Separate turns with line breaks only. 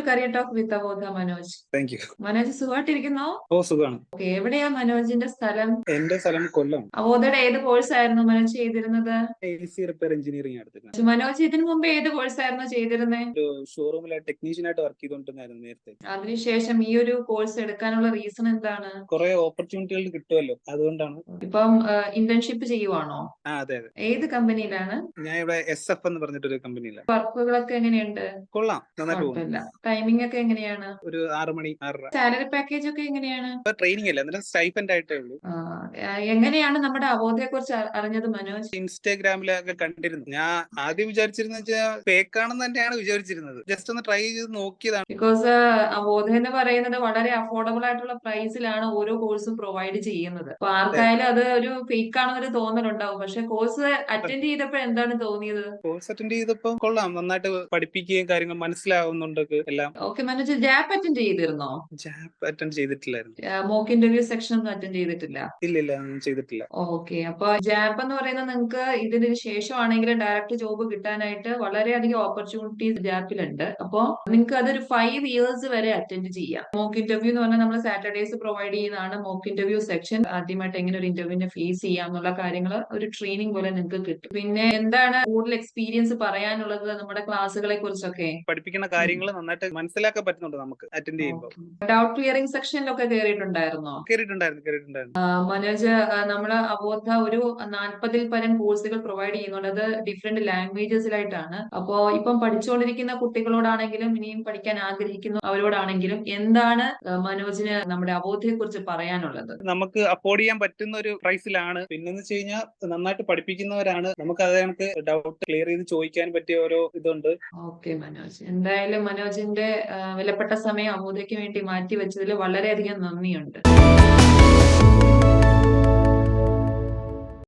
To career talk with Avodha Manoj.
Thank you.
Manoj സുഖമായിട്ടിരിക്കുന്നോ?
ഓ, സുഖാണ്.
ഓക്കെ, എവിടെയാ മനോജിന്റെ സ്ഥലം?
എന്റെ സ്ഥലം കൊല്ലം.
അവോധയുടെ ഏത് കോഴ്സ് ആയിരുന്നു മനോജ് ചെയ്തിരുന്നത്?
AC റിപ്പയർ എഞ്ചിനീയറിംഗ് എടുത്തിട്ടുണ്ട്.
മനോജ് ഇതിനു മുമ്പ് ഏത് കോഴ്സ് ആയിരുന്നു ചെയ്തിരുന്നത്?
ഒരു ഷോറൂമിലെ ടെക്നീഷ്യൻ ആയിട്ട് വർക്ക് ചെയ്തുകൊണ്ടിരുന്നായിരുന്നു നേരത്തെ.
അതിനുശേഷം ഈ ഒരു കോഴ്സ് എടുക്കാനുള്ള റീസൺ എന്താണ്?
കുറെ ഓപ്പർച്യൂണിറ്റികൾ കിട്ടുമല്ലോ, അതുകൊണ്ടാണ്.
ഇപ്പം ഇന്റേൺഷിപ്പ് ചെയ്യുവാണോ?
അതെ അതെ.
ഏത് കമ്പനിയിലാണ്?
ഞാൻ ഇവിടെ SF എന്ന് പറഞ്ഞിട്ടൊരു കമ്പനിയിലാണ്.
വർക്കുകളൊക്കെ എങ്ങനെയുണ്ട്?
കൊള്ളാം, നന്നായിട്ട് പോകും.
കുഴപ്പമില്ല. ടൈമിംഗ് ഒക്കെ എങ്ങനെയാണ്?
ഒരു 6 മണി 6:30.
സാലറി പാക്കേജ് ഒക്കെ എങ്ങനെയാണ്?
ഇപ്പൊ ട്രെയിനിങ് അല്ല, എന്നിട്ട് സ്റ്റൈഫൻഡ് ആയിട്ടേ ഉള്ളൂ.
എങ്ങനെയാണ് നമ്മുടെ അവോധയെ കുറിച്ച് അറിഞ്ഞത് മനോജ്?
ഇൻസ്റ്റാഗ്രാമിലൊക്കെ കണ്ടിരുന്നു. ഞാൻ ആദ്യം വിചാരിച്ചിരുന്ന വെച്ചാൽ ഫേക്ക് ആണെന്ന് തന്നെയാണ് വിചാരിച്ചിരുന്നത്. ജസ്റ്റ് ഒന്ന് ട്രൈ ചെയ്ത് നോക്കിയതാണ്.
ബിക്കോസ് അവോധ എന്ന് പറയുന്നത് വളരെ അഫോർഡബിൾ ആയിട്ടുള്ള പ്രൈസിലാണ് ഓരോ കോഴ്സും പ്രൊവൈഡ് ചെയ്യുന്നത്. അപ്പൊ ആർക്കായാലും അത് ഒരു ഫേക്ക് ആണെന്നൊരു തോന്നലുണ്ടാവും. പക്ഷെ കോഴ്സ് അറ്റൻഡ് ചെയ്തപ്പോ എന്താണ് തോന്നിയത്?
കോഴ്സ് അറ്റൻഡ് ചെയ്തപ്പോൾ കൊള്ളാം, നന്നായിട്ട് പഠിപ്പിക്കുകയും കാര്യങ്ങൾ മനസ്സിലാവുന്നുണ്ട് എല്ലാം.
ഓക്കെ മനോജ്, ജാപ്പ് അറ്റൻഡ് ചെയ്തിരുന്നോ?
ജാപ്പ് അറ്റൻഡ് ചെയ്തിട്ടില്ലായിരുന്നു.
മോക്ക് ഇന്റർവ്യൂ സെക്ഷൻ ഒന്നും അറ്റൻഡ് ചെയ്തിട്ടില്ല?
ഇല്ല, ചെയ്തിട്ടില്ല.
ഓക്കെ, അപ്പൊ ജാപ്പ് എന്ന് പറയുന്നത് നിങ്ങൾക്ക് ഇതിന് ശേഷമാണെങ്കിൽ ഡയറക്റ്റ് ജോബ് കിട്ടാനായിട്ട് വളരെയധികം ഓപ്പർച്യൂണിറ്റീസ് ജാപ്പിലുണ്ട്. അപ്പൊ നിങ്ങൾക്ക് അതൊരു 5 ഇയേഴ്സ് വരെ അറ്റൻഡ് ചെയ്യാം. മോക്ക് ഇന്റർവ്യൂ എന്ന് പറഞ്ഞാൽ നമ്മൾ സാറ്റർഡേസ് പ്രൊവൈഡ് ചെയ്യുന്നതാണ് മോക്ക് ഇന്റർവ്യൂ സെക്ഷൻ. ആദ്യമായിട്ട് എങ്ങനെ ഒരു ഇന്റർവ്യൂവിനെ ഫേസ് ചെയ്യാം എന്നുള്ള കാര്യങ്ങൾ ഒരു ട്രെയിനിങ് പോലെ നിങ്ങൾക്ക് കിട്ടും. പിന്നെ എന്താണ് കൂടുതൽ എക്സ്പീരിയൻസ് പറയാനുള്ളത് നമ്മുടെ ക്ലാസ്സുകളെ കുറിച്ചൊക്കെ?
പഠിപ്പിക്കുന്ന കാര്യങ്ങൾ നന്നായിട്ട് മനസ്സിലാക്കാൻ പറ്റുന്നുണ്ട് നമുക്ക് അറ്റൻഡ് ചെയ്യുമ്പോൾ.
ഡൗട്ട് ക്ലിയറിംഗ് സെക്ഷനിലൊക്കെ കയറിയിട്ടുണ്ടായിരുന്നോ?
കേറിയിട്ടുണ്ടായിരുന്നു.
മനോജ്, നമ്മള് അവോധ ഒരു 40-ൽ പരം കോഴ്സുകൾ പ്രൊവൈഡ് ചെയ്യുന്നുണ്ട്. അത് ഡിഫറെന്റ് ലാംഗ്വേജസിലായിട്ടാണ്. അപ്പോ ഇപ്പം പഠിച്ചുകൊണ്ടിരിക്കുന്ന കുട്ടികളോടാണെങ്കിലും ഇനിയും പഠിക്കാൻ ആഗ്രഹിക്കുന്ന അവരോടാണെങ്കിലും എന്താണ് മനോജിന് നമ്മുടെ അവോധയെ കുറിച്ച് പറയാനുള്ളത്?
നമുക്ക് അഫോർഡ് ചെയ്യാൻ പറ്റുന്ന ഒരു പ്രൈസിലാണ്. പിന്നെന്ന് വെച്ച് കഴിഞ്ഞാൽ നന്നായിട്ട് പഠിപ്പിക്കുന്നവരാണ്. നമുക്ക് അത് കണക്ക് ഡൗട്ട് ക്ലിയർ ചെയ്ത് ചോദിക്കാൻ പറ്റിയ ഓരോ ഇതുണ്ട്.
ഓക്കെ മനോജ്, എന്തായാലും മനോജിന്റെ വിലപ്പെട്ട സമയം അവോധയ്ക്ക് വേണ്ടി മാറ്റി വെച്ചതിൽ വളരെയധികം നന്ദിയുണ്ട്.